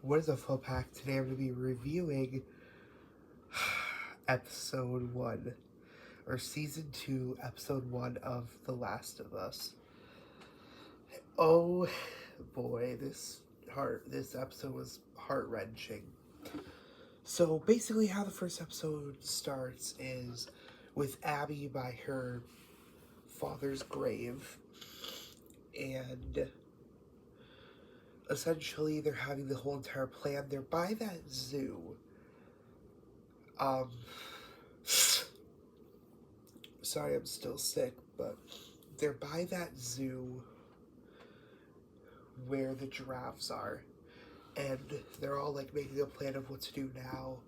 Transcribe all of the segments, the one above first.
What is a full pack? Today I'm going to be reviewing episode 1, or season 2, episode 1 of The Last of Us. Oh boy, this episode was heart-wrenching. So basically how the first episode starts is with Abby by her father's grave, and essentially they're having the whole entire plan. They're by that zoo. Um, Sorry, I'm still sick, but they're by that zoo where the giraffes are, and they're all like making a plan of what to do now.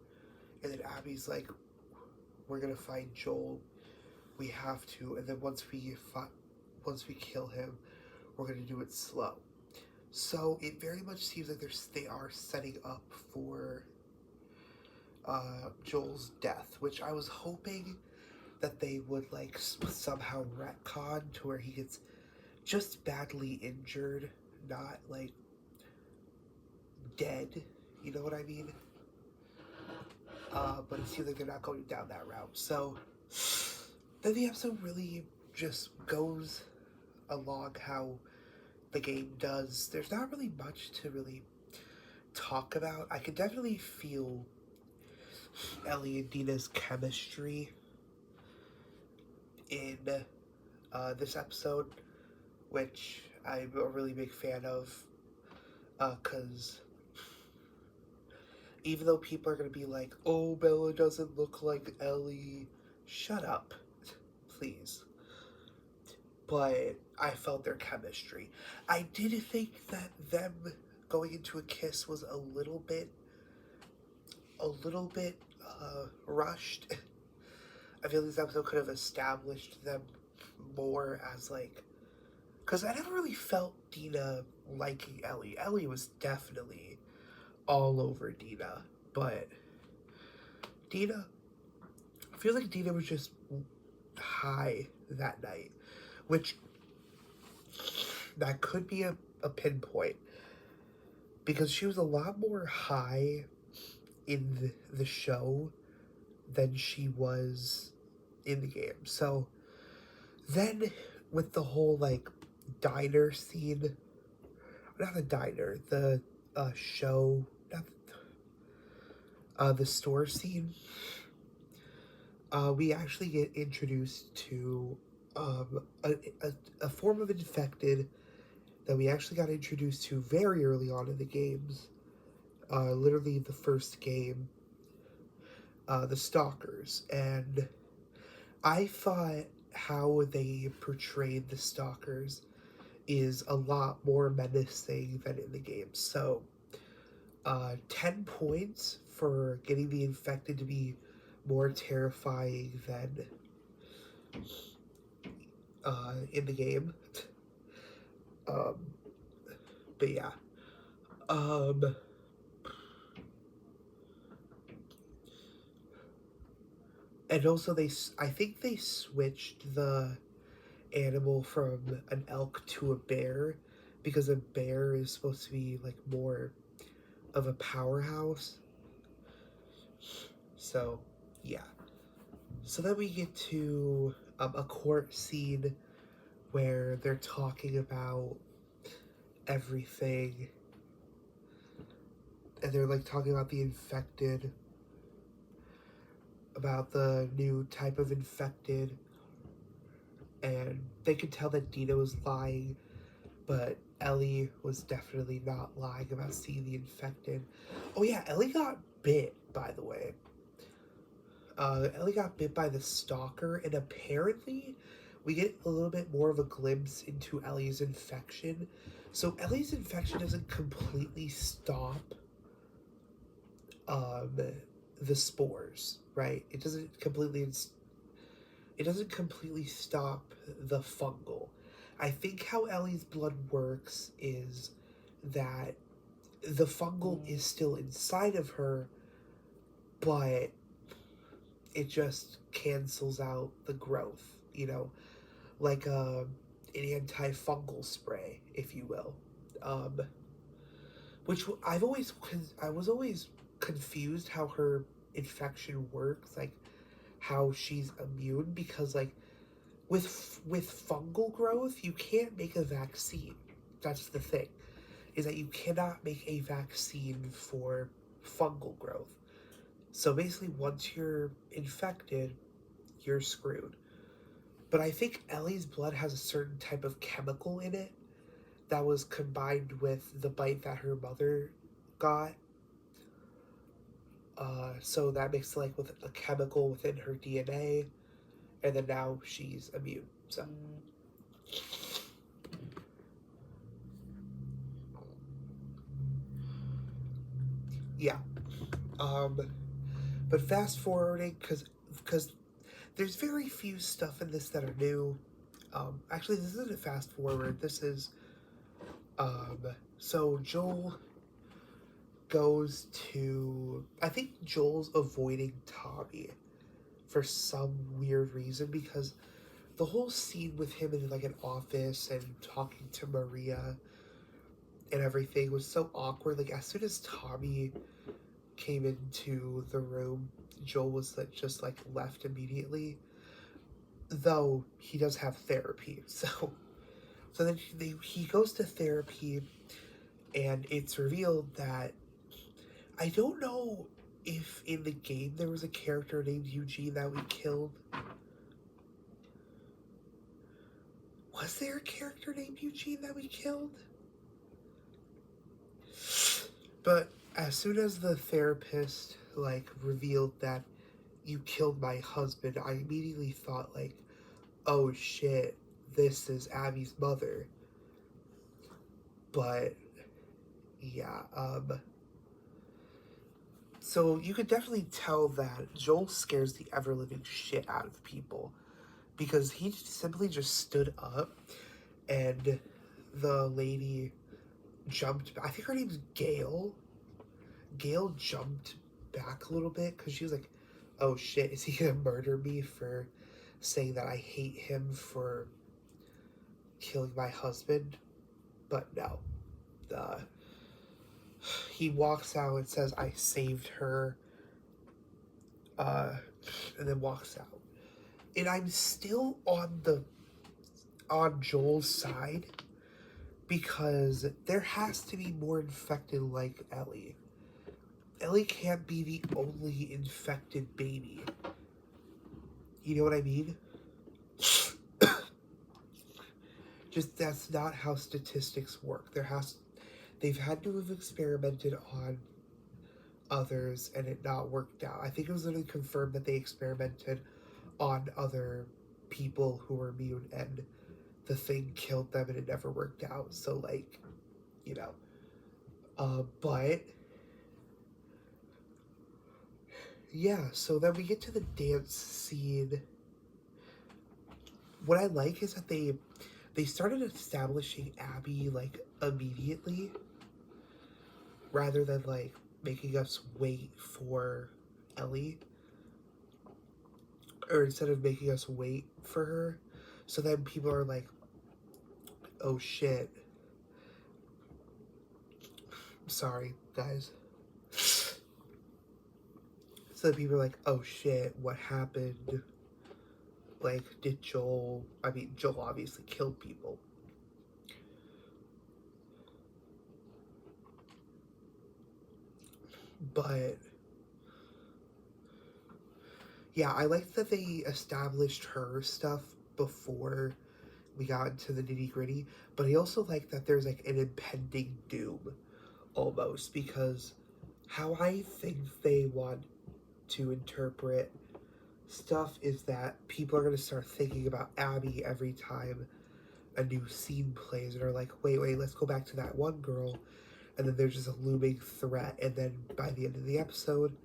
And then Abby's like, "We're gonna find Joel. We have to. And then once we kill him, we're gonna do it slow." So it very much seems like they are setting up for Joel's death, which I was hoping that they would like somehow retcon to where he gets just badly injured, not like dead. You know what I mean? But it seems like they're not going down that route. So then the episode really just goes along how the game does. There's not really much to really talk about. I could definitely feel Ellie and Dina's chemistry in this episode, which I'm a really big fan of, because even though people are going to be like, "Oh, Bella doesn't look like Ellie," shut up, please. But I felt their chemistry. I did think that them going into a kiss was a little bit rushed. I feel this episode could have established them more as like, because I never really felt Dina liking Ellie. Ellie was definitely all over Dina, but Dina, I feel like Dina was just high that night, which that could be a pinpoint, because she was a lot more high in the show than she was in the game. So then with the whole like diner scene, not the diner, the show, not the store scene, we actually get introduced to a form of infected that we actually got introduced to very early on in the games. Literally the first game, the Stalkers. And I thought how they portrayed the Stalkers is a lot more menacing than in the game. So, 10 points for getting the infected to be more terrifying than in the game. Um, but yeah. Um, and also I think they switched the animal from an elk to a bear, because a bear is supposed to be like more of a powerhouse. So, yeah. So then we get to a court scene where they're talking about everything, and they're like talking about the infected, about the new type of infected, and they could tell that Dina was lying, but Ellie was definitely not lying about seeing the infected. Oh yeah, Ellie got bit, by the way. Ellie got bit by the stalker, and apparently we get a little bit more of a glimpse into Ellie's infection. So Ellie's infection doesn't completely stop um, the spores, right? It doesn't completely stop the fungal. I think how Ellie's blood works is that the fungal is still inside of her, but it just cancels out the growth, like an antifungal spray, if you will. Um, which I was always confused how her infection works, like how she's immune, because like with fungal growth, you can't make a vaccine. That's the thing, is that you cannot make a vaccine for fungal growth. So basically, once you're infected, you're screwed. But I think Ellie's blood has a certain type of chemical in it that was combined with the bite that her mother got. So that makes like with a chemical within her DNA, and then now she's immune. So yeah. Um, but fast forwarding, because there's very few stuff in this that are new. Actually, this isn't a fast forward. This is um. So Joel goes to. I think Joel's avoiding Tommy for some weird reason, because the whole scene with him in like an office and talking to Maria and everything was so awkward. Like as soon as Tommy came into the room, Joel was like just like left immediately. Though he does have therapy, so then he goes to therapy, and it's revealed that I don't know if in the game there was a character named Eugene that we killed. Was there a character named Eugene that we killed? But as soon as the therapist like revealed that you killed my husband, I immediately thought like, oh shit, this is Abby's mother. But yeah, so you could definitely tell that Joel scares the ever living shit out of people, because he simply just stood up, and the lady jumped. I think her name's Gail. Gail jumped back a little bit because she was like, "Oh shit, is he gonna murder me for saying that I hate him for killing my husband?" But no, uh, he walks out and says, "I saved her," uh, and then walks out. And I'm still on Joel's side, because there has to be more infected like Ellie. Ellie can't be the only infected baby. You know what I mean? Just that's not how statistics work. They've had to have experimented on others and it not worked out. I think it was literally confirmed that they experimented on other people who were immune and the thing killed them and it never worked out. So like, you know. But yeah, so then we get to the dance scene. What I like is that they started establishing Abby like immediately, rather than like making us wait for Ellie, or instead of making us wait for her. So then people are like, oh shit. Sorry, guys. So then people are like, oh shit, what happened? Like, did Joel. I mean, Joel obviously killed people. But yeah, I like that they established her stuff before we got into the nitty gritty. But I also like that there's like an impending doom almost, because how I think they want to interpret stuff is that people are going to start thinking about Abby every time a new scene plays and are like, wait, let's go back to that one girl. And then there's just a looming threat. And then by the end of the episode,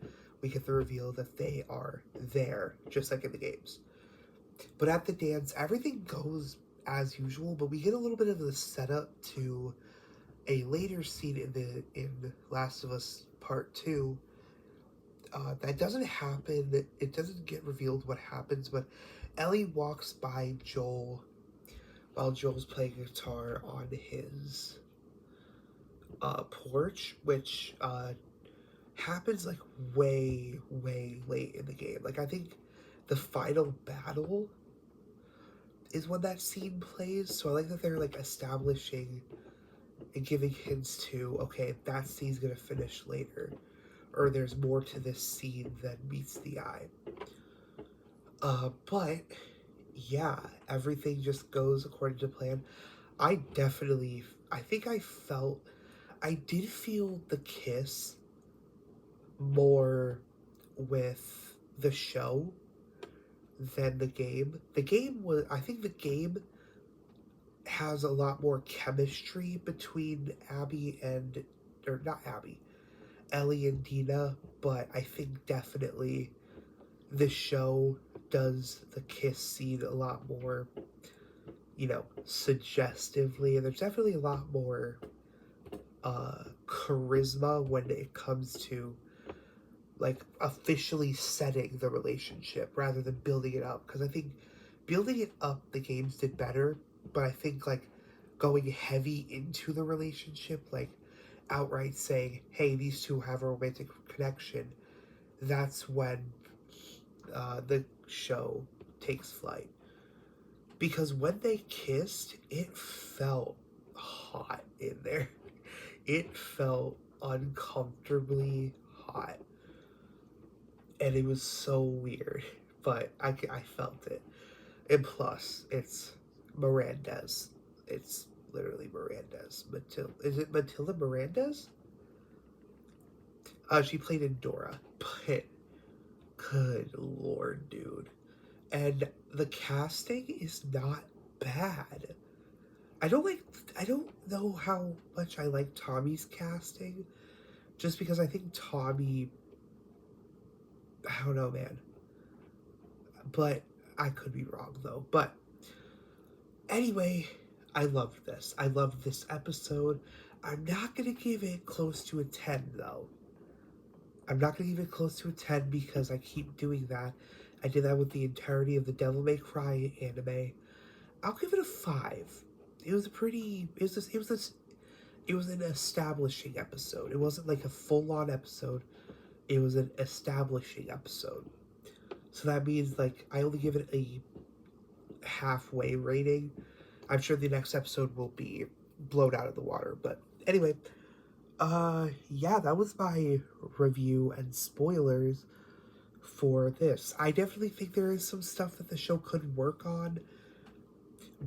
we get the reveal that they are there, just like in the games. But at the dance, everything goes as usual, but we get a little bit of the setup to a later scene in Last of Us Part 2. That doesn't happen. It doesn't get revealed what happens, but Ellie walks by Joel while Joel's playing guitar on his porch, which happens like way, way late in the game. Like I think the final battle is when that scene plays. So I like that they're like establishing and giving hints to, okay, that scene's gonna finish later, or there's more to this scene than meets the eye. But yeah, everything just goes according to plan. I think I did feel the kiss more with the show than the game. I think the game has a lot more chemistry between Ellie and Dina, but I think definitely the show does the kiss scene a lot more, suggestively, and there's definitely a lot more charisma when it comes to like officially setting the relationship rather than building it up. Because I think building it up, the games did better, but I think like going heavy into the relationship, like outright saying, hey, these two have a romantic connection, that's when the show takes flight. Because when they kissed, it felt hot in there. It felt uncomfortably hot. And it was so weird. But I felt it. And plus, it's Mirandez. It's literally Mirandez. Is it Matilda Mirandez? She played in Dora. But good lord, dude. And the casting is not bad. I don't know how much I like Tommy's casting, just because I think Tommy, I don't know, man. But I could be wrong though. But anyway, I loved this. I loved this episode. I'm not gonna give it close to a 10 though. I'm not gonna give it close to a 10 because I keep doing that. I did that with the entirety of the Devil May Cry anime. I'll give it a 5. It was an establishing episode. It wasn't like a full-on episode. It was an establishing episode. So that means like I only give it a halfway rating. I'm sure the next episode will be blown out of the water. But anyway, yeah, that was my review and spoilers for this. I definitely think there is some stuff that the show could work on,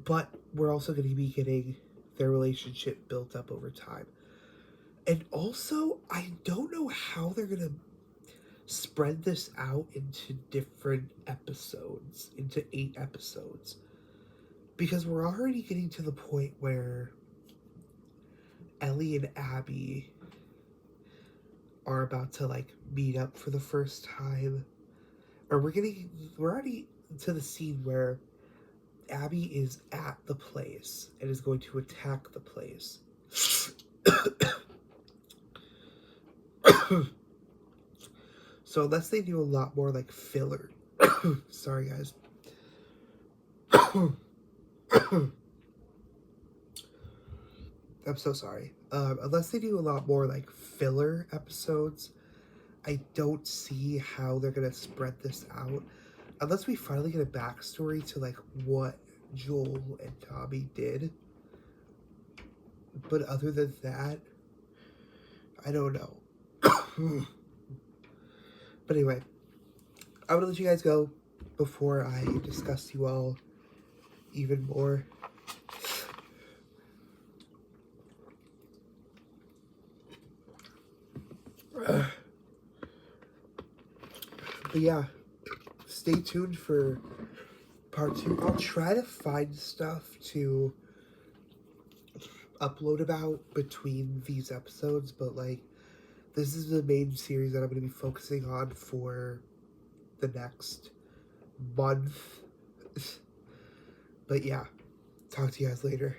but we're also going to be getting their relationship built up over time. And also, I don't know how they're going to spread this out into different episodes, into 8 episodes. Because we're already getting to the point where Ellie and Abby are about to like meet up for the first time. Or we're already to the scene where Abby is at the place and is going to attack the place. So unless they do a lot more like filler, sorry guys. I'm so sorry. Unless they do a lot more like filler episodes, I don't see how they're gonna spread this out. Unless we finally get a backstory to like what Joel and Tommy did. But other than that, I don't know. But anyway, I'm gonna let you guys go before I discuss you all even more. But yeah, stay tuned for part 2. I'll try to find stuff to upload about between these episodes, but like, this is the main series that I'm going to be focusing on for the next month. But yeah, talk to you guys later.